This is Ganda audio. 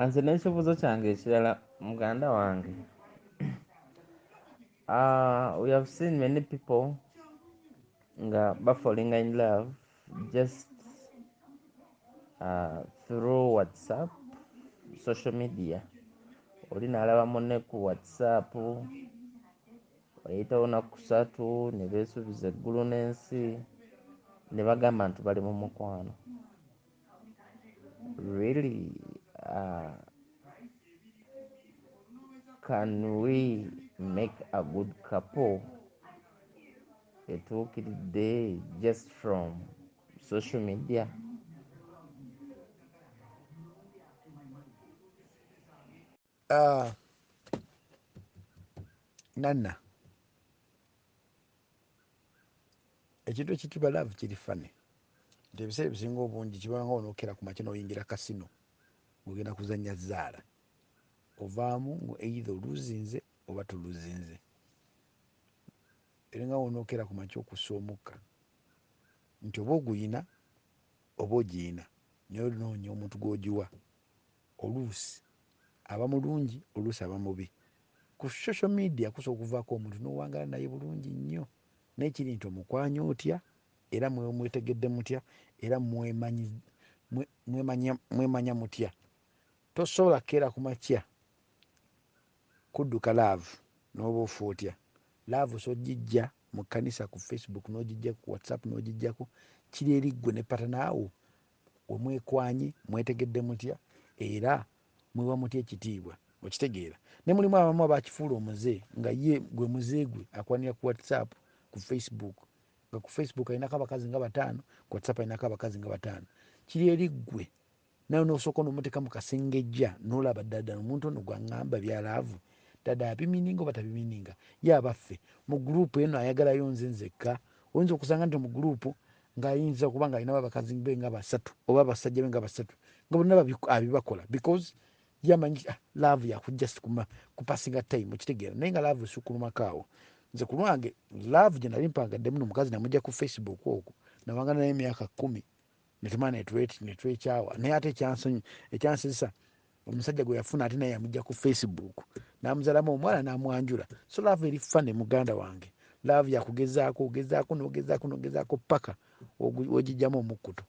Anze n'ekibuuzo kyange ekirala muganda wange. We have seen many people nga falling in love just through WhatsApp, social media. Oli n'alaba munne ku WhatsApp, wayitawo naku kusatu ne beesuubiza eggulu n'ensi ne bagamba nti bali mu mukwano. Really, can we make a good couple etuukiridde just from social media? Nana ekintu ekitibwa love kiri fane nti ebiseera ebisinga obungi kibanga onookera ku makya n'oyingira kasino ng'ogenda kuzannya zaala ovaamu either oluzinze oba tuluzinze era nga wonookera ku makya okussa omukka nti oba oguyina oba ogiyina naye olinoonya omuntu gw'ogiwa oluusi aba mulungi oluusi aba mubi. Ku social media kusobola okuvaako omuntu n'owangala naye bulungi nnyo naye kiri nti omukwanya otya era mwetegedde mutya era mwemanya mutya. Tosobola kukeera ku makya kudduka laavu n'oba ofa otya. Laavu so gijja mu kkanisa ku Facebook n'ogijja ku WhatsApp n'ogijjako kiri eri ggwe ne patanaawo omwekwanye mwetegedde mutya era mwewa mutya ekitiibwa okitegeera. Ne mulimu abamu abakifuula omuze nga ye gwe muze gwe akwanira ku WhatsApp ku Facebook nga ku Facebook alinako abakazi nga 5 ku WhatsApp alinako abakazi nga 5. Kiri eri ggwe nawe nosooka n'omuteeka mu kasengejja n'olaba ddala omuntu ono gwaŋŋamba bya laavu ddala abimininga oba tabimininga. Ye abaffe mu guruupu eno ayagalayo nze nzekka. Oyinza okusanga nti mu guruupu ng'ayinza okuba nga alinawo abakazi be nga 3 oba abasajja be nga 3 nga bonna abibakola because yamanyi laavu yakujja kupasinga time okitegeera naye nga laavu esikulumako. Nze ku lwange laavu gye nali mpangadde muno omukazi namujja ku Facebook okwo nawangana naye emyaka 10 netumala netwekyawa naye ate ekyansanyusa omusajja gwe yafuna ate naye yamujja ku Facebook n'amuzaalamu omuwala n'amwanjula. So laavu eri fane muganda wange. Laavu yakugezaako ogezaako n'ogezaako paka ogijjamu omukkuto.